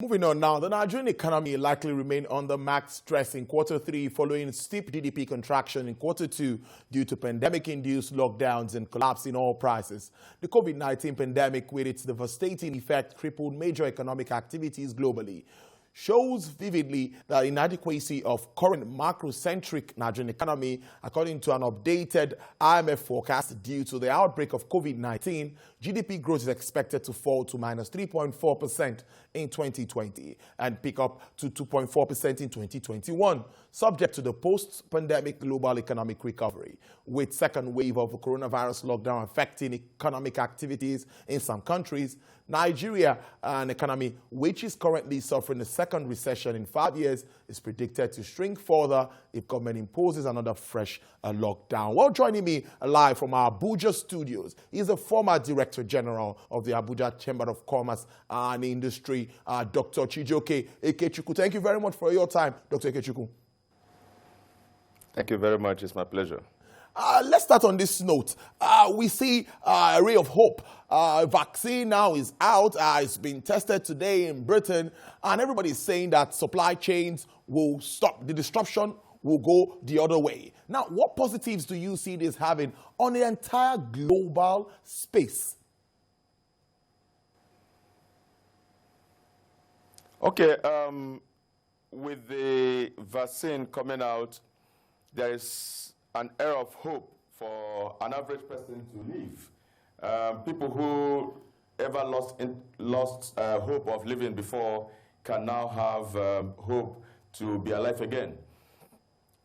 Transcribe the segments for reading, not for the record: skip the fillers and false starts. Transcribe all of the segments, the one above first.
Moving on now, the Nigerian economy likely remain under max stress in Q3 following steep GDP contraction in Q2 due to pandemic-induced lockdowns and collapse in oil prices. The COVID-19 pandemic, with its devastating effect, crippled major economic activities globally, shows vividly the inadequacy of current macro-centric Nigerian economy. According to an updated IMF forecast, due to the outbreak of COVID-19, GDP growth is expected to fall to -3.4% in 2020 and pick up to 2.4% in 2021, subject to the post-pandemic global economic recovery. With second wave of the coronavirus lockdown affecting economic activities in some countries, Nigeria, an economy which is currently suffering a second recession in 5 years, is predicted to shrink further if government imposes another fresh lockdown. Well, joining me live from our Abuja studios is the former Director General of the Abuja Chamber of Commerce and Industry, Dr. Chijioke Ikechukwu. Thank you very much for your time, Dr. Ikechukwu. Thank you very much. It's my pleasure. Let's start on this note. We see a ray of hope. Vaccine now is out. It's been tested today in Britain, and everybody's saying that supply chains will stop. The disruption will go the other way. Now, what positives do you see this having on the entire global space? Okay, with the vaccine coming out, there is an era of hope for an average person to live. People who ever lost hope of living before can now have hope to be alive again.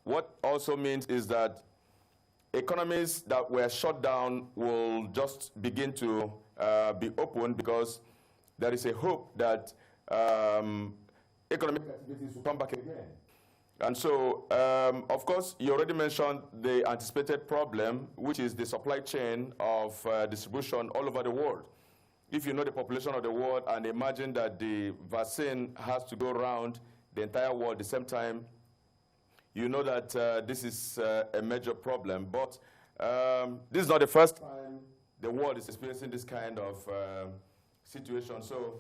What also means is that economies that were shut down will just begin to be opened, because there is a hope that economic activities will come back again. And so, of course, you already mentioned the anticipated problem, which is the supply chain of distribution all over the world. If you know the population of the world and imagine that the vaccine has to go around the entire world at the same time, you know that this is a major problem. But this is not the first time the world is experiencing this kind of situation. So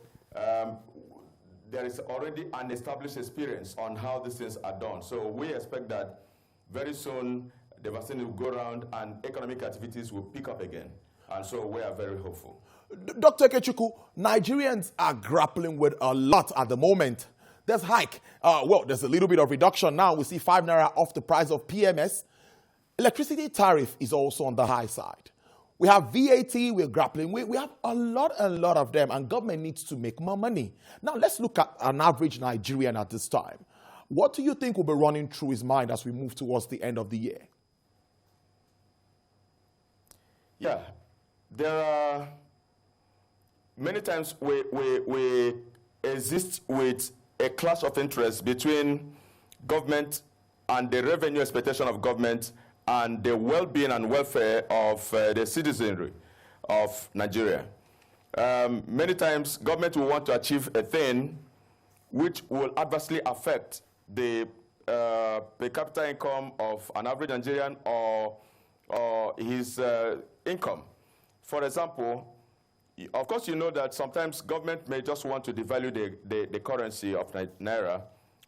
there is already an established experience on how these things are done. So we expect that very soon the vaccine will go around and economic activities will pick up again. And so we are very hopeful. Dr. Ikechukwu, Nigerians are grappling with a lot at the moment. There's hike. Well, there's a little bit of reduction now. We see 5 naira off the price of PMS. Electricity tariff is also on the high side. We have VAT we're grappling with. We have a lot of them, and government needs to make more money. Now, let's look at an average Nigerian at this time. What do you think will be running through his mind as we move towards the end of the year? Yeah, there are many times we exist with a clash of interest between government and the revenue expectation of government and the well-being and welfare of the citizenry of Nigeria. Many times, government will want to achieve a thing which will adversely affect the per capita income of an average Nigerian or his income. For example, of course, you know that sometimes government may just want to devalue the currency of Naira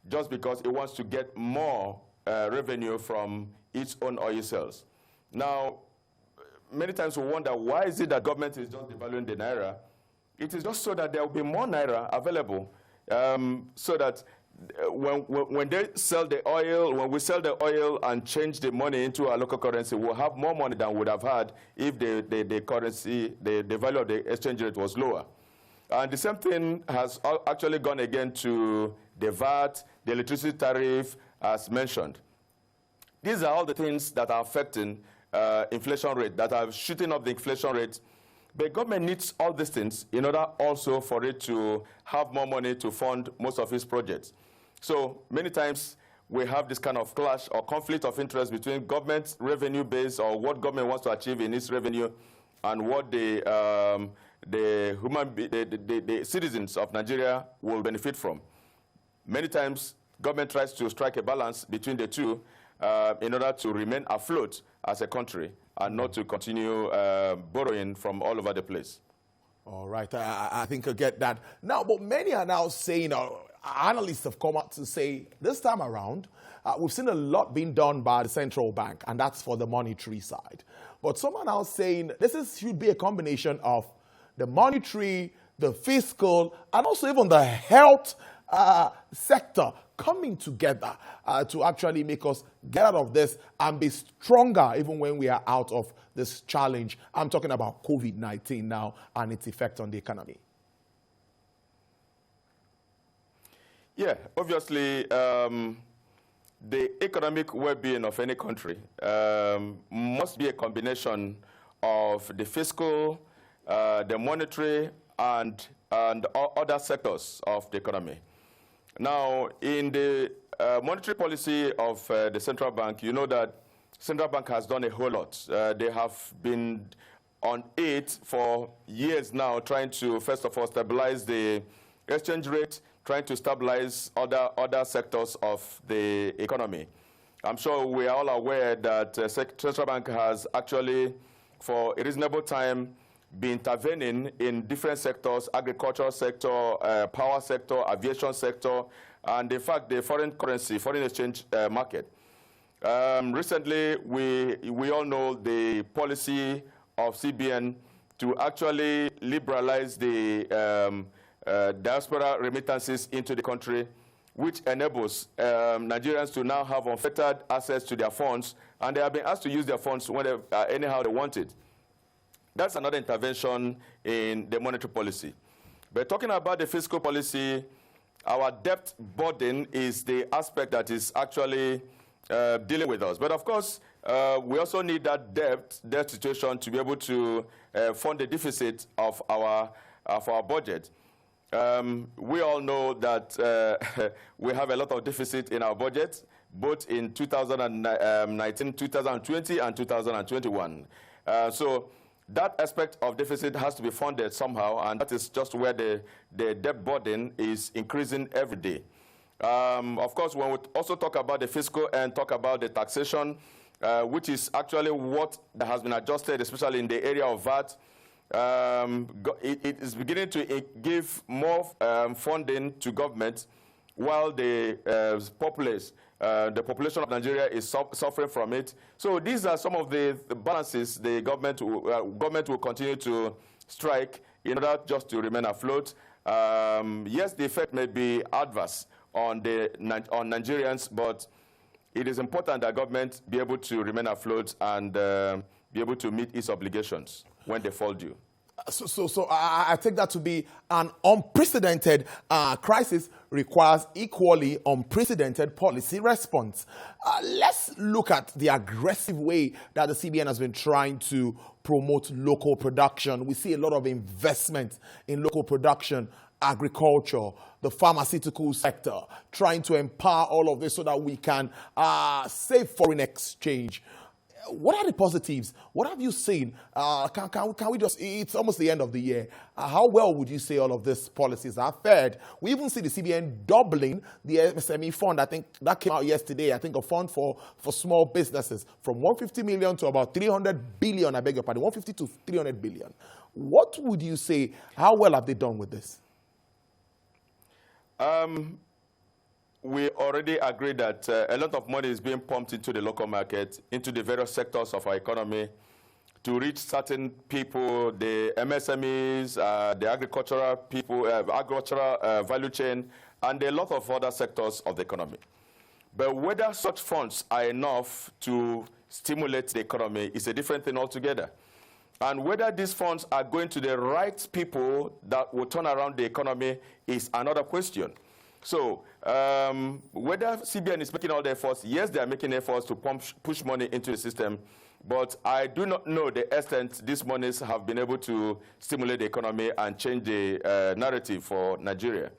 just because it wants to get more revenue from its own oil sales. Now, many times we wonder, why is it that government is just devaluing the Naira? It is just so that there will be more Naira available, so that when they sell the oil, when we sell the oil and change the money into a local currency, we'll have more money than we would have had if the currency, the value of the exchange rate was lower. And the same thing has actually gone again to the VAT, the electricity tariff, as mentioned. These are all the things that are affecting inflation rate, that are shooting up the inflation rate. But government needs all these things in order also for it to have more money to fund most of its projects. So many times we have this kind of clash or conflict of interest between government revenue base, or what government wants to achieve in its revenue, and what the citizens of Nigeria will benefit from. Many times government tries to strike a balance between the two in order to remain afloat as a country and not to continue borrowing from all over the place. All right, I think I get that. Now, but many are now saying, analysts have come out to say, this time around, we've seen a lot being done by the central bank, and that's for the monetary side. But some are now saying should be a combination of the monetary, the fiscal, and also even the health sector coming together to actually make us get out of this and be stronger even when we are out of this challenge. I'm talking about COVID-19 now and its effect on the economy. Yeah, obviously, the economic well-being of any country must be a combination of the fiscal, the monetary, and other sectors of the economy. Now, in the monetary policy of the central bank, you know that central bank has done a whole lot. They have been on it for years now, trying to, first of all, stabilize the exchange rate, trying to stabilize other sectors of the economy. I'm sure we are all aware that central bank has actually, for a reasonable time, been intervening in different sectors: agricultural sector, power sector, aviation sector, and in fact the foreign exchange market. Recently, we all know the policy of CBN to actually liberalize the diaspora remittances into the country, which enables Nigerians to now have unfettered access to their funds, and they have been asked to use their funds whenever, anyhow they want it. That's another intervention in the monetary policy. But talking about the fiscal policy, our debt burden is the aspect that is actually dealing with us. But of course, we also need that debt situation to be able to fund the deficit of our budget. We all know that we have a lot of deficit in our budget, both in 2019, 2020, and 2021. So that aspect of deficit has to be funded somehow, and that is just where the debt burden is increasing every day. Of course, when we also talk about the fiscal and talk about the taxation, which is actually what has been adjusted, especially in the area of VAT, it is beginning to give more funding to government, while the population of Nigeria is suffering from it. So these are some of the balances the government will continue to strike in order just to remain afloat. Yes, the effect may be adverse on Nigerians, but it is important that government be able to remain afloat and be able to meet its obligations when they fall due. So I take that to be an unprecedented crisis requires equally unprecedented policy response. Let's look at the aggressive way that the CBN has been trying to promote local production. We see a lot of investment in local production, agriculture, the pharmaceutical sector, trying to empower all of this so that we can save foreign exchange. What are the positives? What have you seen? Can we just, it's almost the end of the year. How well would you say all of these policies are fared? We even see the CBN doubling the SME fund. I think that came out yesterday. I think a fund for small businesses from 150 million to about 300 billion, I beg your pardon, 150 to 300 billion. What would you say, how well have they done with this? We already agree that a lot of money is being pumped into the local market, into the various sectors of our economy to reach certain people, the MSMEs, the agricultural people, agricultural value chain, and a lot of other sectors of the economy. But whether such funds are enough to stimulate the economy is a different thing altogether. And whether these funds are going to the right people that will turn around the economy is another question. So whether CBN is making all the efforts, yes, they are making efforts to push money into the system, but I do not know the extent these monies have been able to stimulate the economy and change the narrative for Nigeria.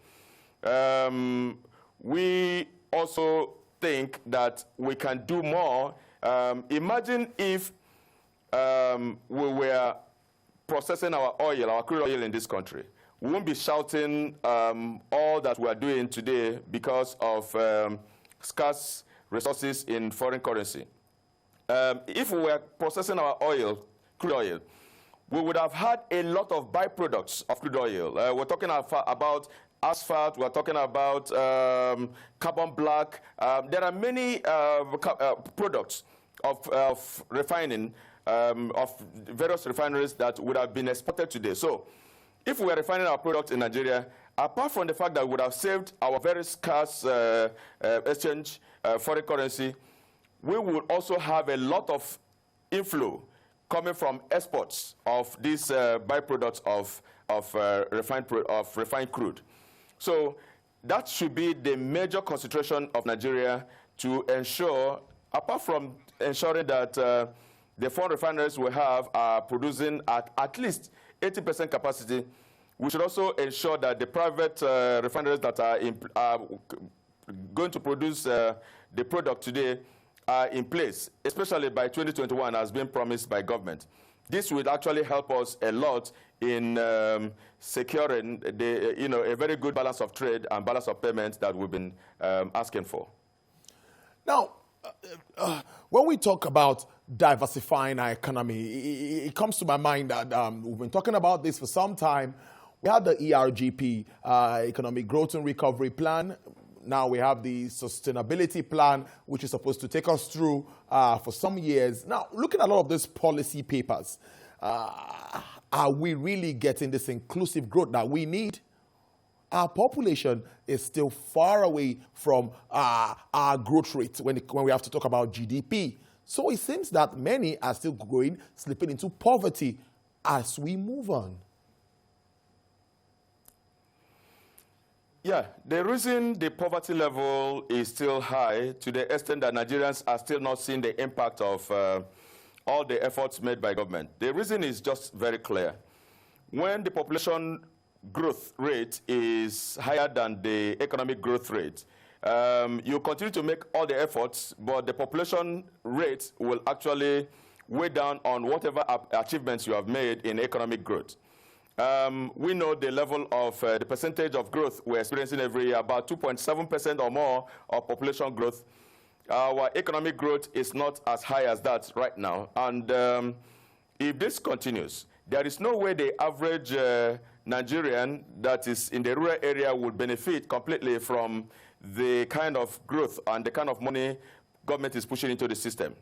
We also think that we can do more. Imagine if we were processing our oil, our crude oil in this country. We won't be shouting all that we are doing today because of scarce resources in foreign currency. If we were processing our oil, crude oil, we would have had a lot of byproducts of crude oil. We're talking about asphalt, we're talking about carbon black. There are many products of refining, of various refineries that would have been exported today. So if we were refining our products in Nigeria, apart from the fact that we would have saved our very scarce exchange foreign currency, we would also have a lot of inflow coming from exports of these byproducts of refined crude. So that should be the major concentration of Nigeria to ensure, apart from ensuring that the foreign refineries we have are producing at least 80% capacity, we should also ensure that the private refineries that are going to produce the product today are in place, especially by 2021, as been promised by government. This would actually help us a lot in securing a very good balance of trade and balance of payments that we've been asking for. Now, when we talk about diversifying our economy, it comes to my mind that we've been talking about this for some time. We had the ERGP, Economic Growth and Recovery Plan. Now we have the sustainability plan, which is supposed to take us through for some years. Now, looking at all of these policy papers, are we really getting this inclusive growth that we need? Our population is still far away from our growth rate when we have to talk about GDP. So it seems that many are still slipping into poverty as we move on. Yeah, the reason the poverty level is still high to the extent that Nigerians are still not seeing the impact of all the efforts made by government. The reason is just very clear. When the population growth rate is higher than the economic growth rate, you continue to make all the efforts, but the population rate will actually weigh down on whatever achievements you have made in economic growth. We know the level of the percentage of growth we're experiencing every year, about 2.7% or more of population growth. Our economic growth is not as high as that right now. And if this continues, there is no way the average Nigerian that is in the rural area would benefit completely from the kind of growth and the kind of money government is pushing into the system.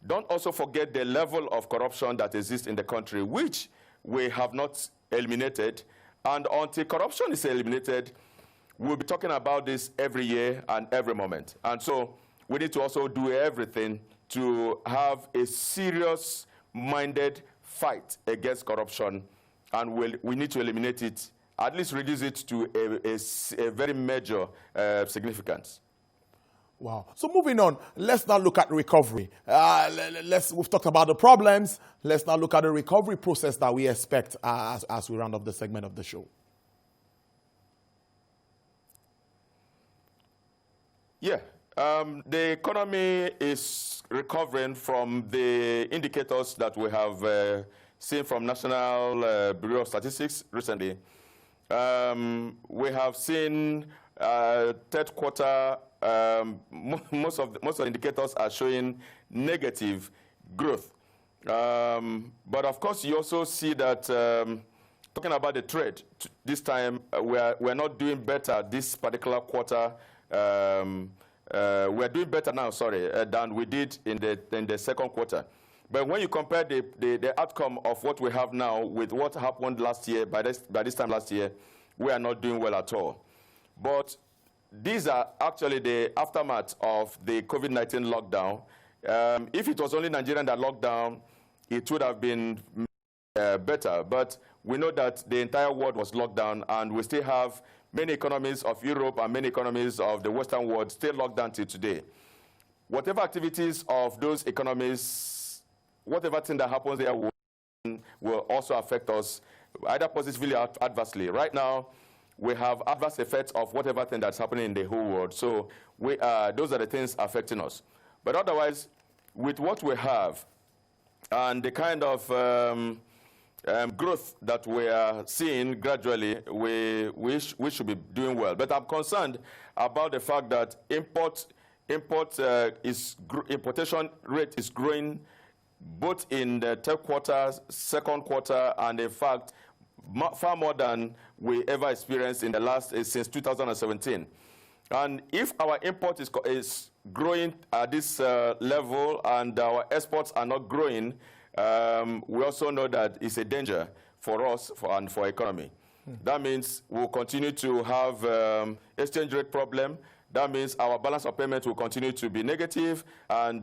Don't also forget the level of corruption that exists in the country, which we have not eliminated. And until corruption is eliminated, we'll be talking about this every year and every moment. And so we need to also do everything to have a serious-minded fight against corruption, and we need to eliminate it, at least reduce it to a very major significance. Wow. So moving on, let's now look at recovery. We've talked about the problems. Let's now look at the recovery process that we expect as we round up the segment of the show. Yeah. The economy is recovering from the indicators that we have seen from National Bureau of Statistics recently. We have seen third quarter, most of the indicators are showing negative growth. But of course, you also see that talking about the trade, this time we're not doing better this particular quarter. We're doing better now, than we did in the second quarter. But when you compare the outcome of what we have now with what happened last year, by this time last year, we are not doing well at all. But these are actually the aftermath of the COVID-19 lockdown. If it was only Nigeria that locked down, it would have been better. But we know that the entire world was locked down, and we still have many economies of Europe and many economies of the Western world still locked down till today. Whatever activities of those economies, whatever thing that happens there will also affect us, either positively or adversely. Right now, we have adverse effects of whatever thing that's happening in the whole world. So those are the things affecting us. But otherwise, with what we have and the kind of growth that we are seeing gradually, we should be doing well. But I'm concerned about the fact that importation rate is growing both in the third quarter, second quarter, and in fact, far more than we ever experienced in the last, since 2017. And if our import is growing at this level and our exports are not growing, we also know that it's a danger for us and for our economy. That means we'll continue to have exchange rate problem. That means our balance of payment will continue to be negative, and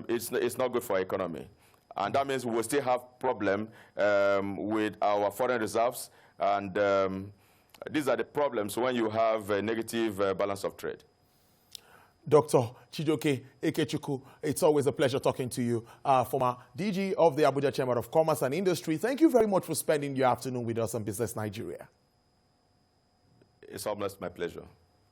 it's not good for our economy. And that means we will still have problem with our foreign reserves, and these are the problems when you have a negative balance of trade. Dr. Chijioke Ikechukwu, it's always a pleasure talking to you, former DG of the Abuja Chamber of Commerce and Industry. Thank you very much for spending your afternoon with us on Business Nigeria. It's almost my pleasure.